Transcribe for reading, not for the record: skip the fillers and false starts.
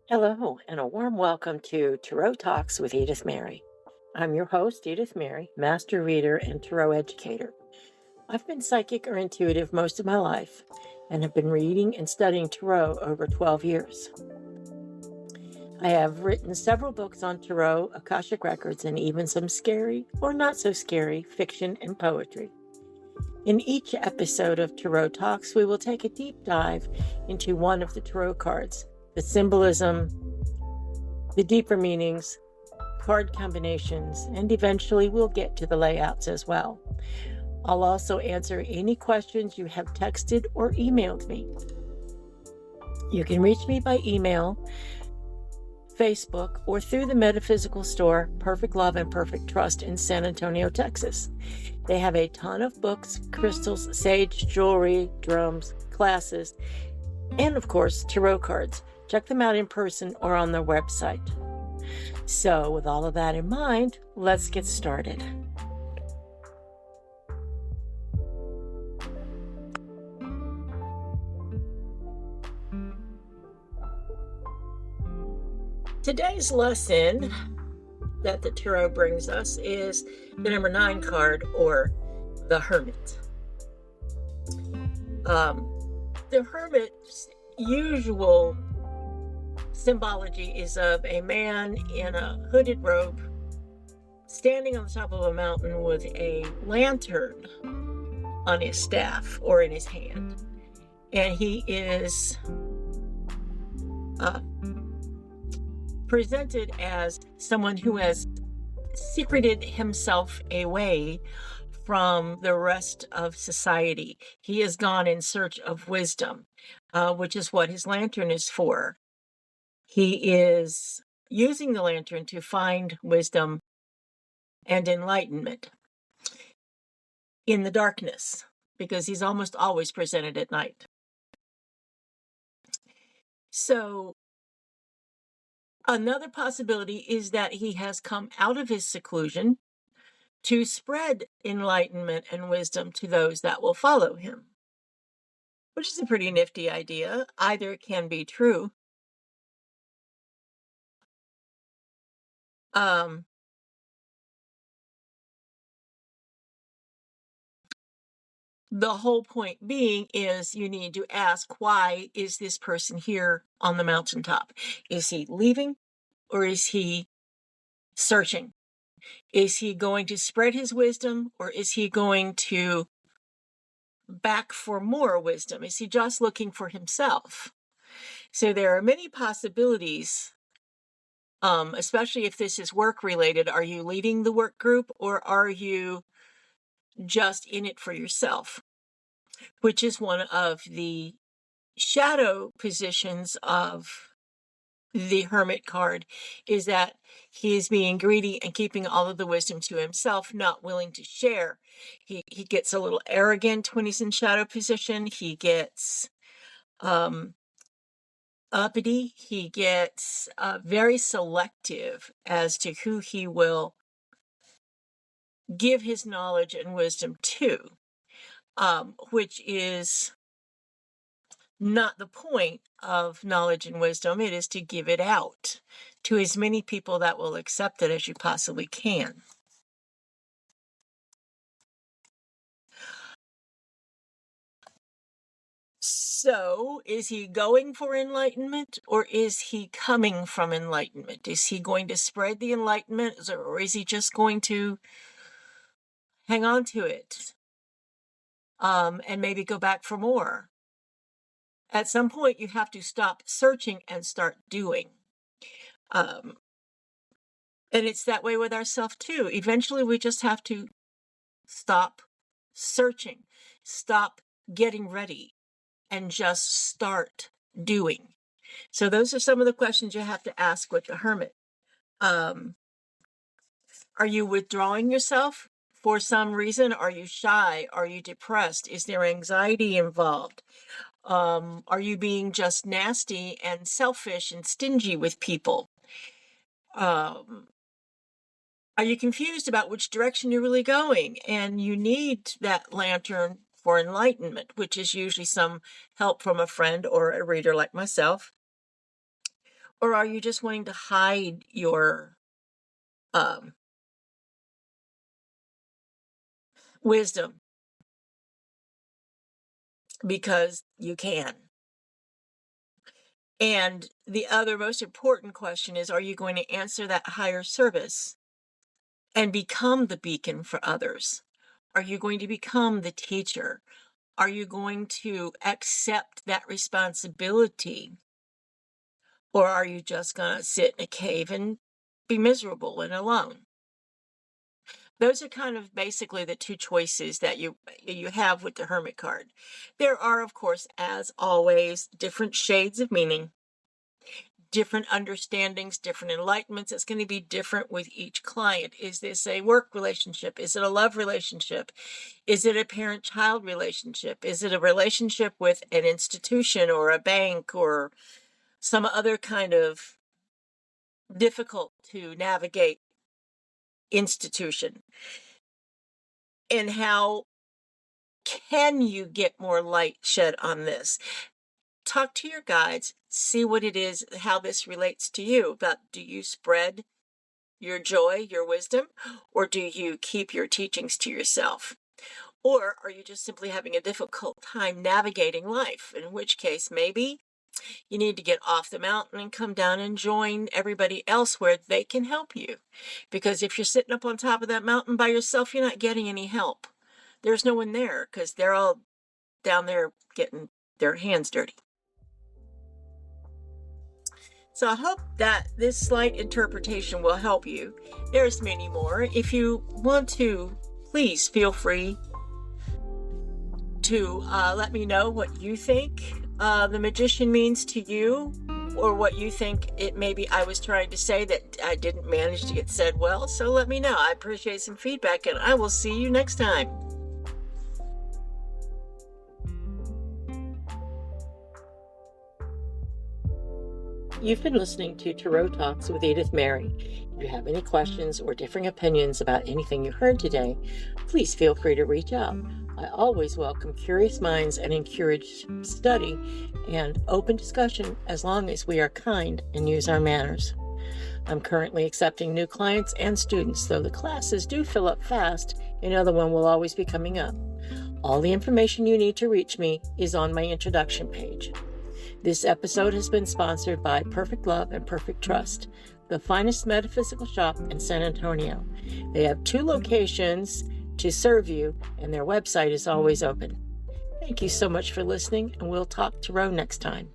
Hello, and a warm welcome to Tarot Talks with Edith Mary. I'm your host, Edith Mary, master reader and tarot educator. I've been psychic or intuitive most of my life and have been reading and studying tarot over 12 years. I have written several books on tarot, Akashic records, and even some scary or not so scary fiction and poetry. In each episode of Tarot Talks, we will take a deep dive into one of the tarot cards, the symbolism, the deeper meanings, card combinations, and eventually we'll get to the layouts as well. I'll also answer any questions you have texted or emailed me. You can reach me by email, Facebook, or through the metaphysical store, Perfect Love and Perfect Trust in San Antonio, Texas. They have a ton of books, crystals, sage, jewelry, drums, classes, and of course, tarot cards. Check them out in person or on their website. So, with all of that in mind, let's get started. Today's lesson that the tarot brings us is the number 9 card, or the Hermit. The Hermit's usual symbology is of a man in a hooded robe standing on the top of a mountain with a lantern on his staff or in his hand. And he is presented as someone who has secreted himself away from the rest of society. He has gone in search of wisdom, which is what his lantern is for. He is using the lantern to find wisdom and enlightenment in the darkness, because he's almost always presented at night. So another possibility is that he has come out of his seclusion to spread enlightenment and wisdom to those that will follow him, which is a pretty nifty idea. Either can be true. The whole point being is you need to ask, why is this person here on the mountaintop? Is he leaving, or is he searching? Is he going to spread his wisdom, or is he going to back for more wisdom? Is he just looking for himself? So there are many possibilities, especially if this is work related. Are you leading the work group, or are you just in it for yourself? Which is one of the shadow positions of the Hermit card, is that he is being greedy and keeping all of the wisdom to himself, not willing to share. He gets a little arrogant when he's in shadow position. He gets uppity. He gets very selective as to who he will give his knowledge and wisdom to, which is not the point of knowledge and wisdom. It is to give it out to as many people that will accept it as you possibly can. So, is he going for enlightenment, or is he coming from enlightenment? Is he going to spread the enlightenment, or is he just going to hang on to it and maybe go back for more? At some point, you have to stop searching and start doing. And it's that way with ourselves too. Eventually, we just have to stop searching, stop getting ready, and just start doing. So those are some of the questions you have to ask with the Hermit. Are you withdrawing yourself for some reason? Are you shy? Are you depressed? Is there anxiety involved? Are you being just nasty and selfish and stingy with people? Are you confused about which direction you're really going? And you need that lantern for enlightenment, which is usually some help from a friend or a reader like myself. Or are you just wanting to hide your wisdom because you can? And the other most important question is, are you going to answer that higher service and become the beacon for others? Are you going to become the teacher? Are you going to accept that responsibility? Or are you just going to sit in a cave and be miserable and alone? Those are kind of basically the two choices that you have with the Hermit card. There are, of course, as always, different shades of meaning, different understandings, different enlightenments. It's going to be different with each client. Is this a work relationship? Is it a love relationship? Is it a parent-child relationship? Is it a relationship with an institution or a bank or some other kind of difficult to navigate institution? And how can you get more light shed on this? Talk to your guides, see what it is, how this relates to you. But do you spread your joy, your wisdom, or do you keep your teachings to yourself? Or are you just simply having a difficult time navigating life? In which case, maybe you need to get off the mountain and come down and join everybody else where they can help you. Because if you're sitting up on top of that mountain by yourself, you're not getting any help. There's no one there because they're all down there getting their hands dirty. So I hope that this slight interpretation will help you. There's many more. If you want to, please feel free to let me know what you think the magician means to you, or what you think it maybe I was trying to say that I didn't manage to get said well. So let me know. I appreciate some feedback, and I will see you next time. You've been listening to Tarot Talks with Edith Mary. If you have any questions or differing opinions about anything you heard today, please feel free to reach out. I always welcome curious minds and encourage study and open discussion as long as we are kind and use our manners. I'm currently accepting new clients and students, though the classes do fill up fast. Another one will always be coming up. All the information you need to reach me is on my introduction page. This episode has been sponsored by Perfect Love and Perfect Trust, the finest metaphysical shop in San Antonio. They have 2 locations to serve you, and their website is always open. Thank you so much for listening, and we'll talk tarot next time.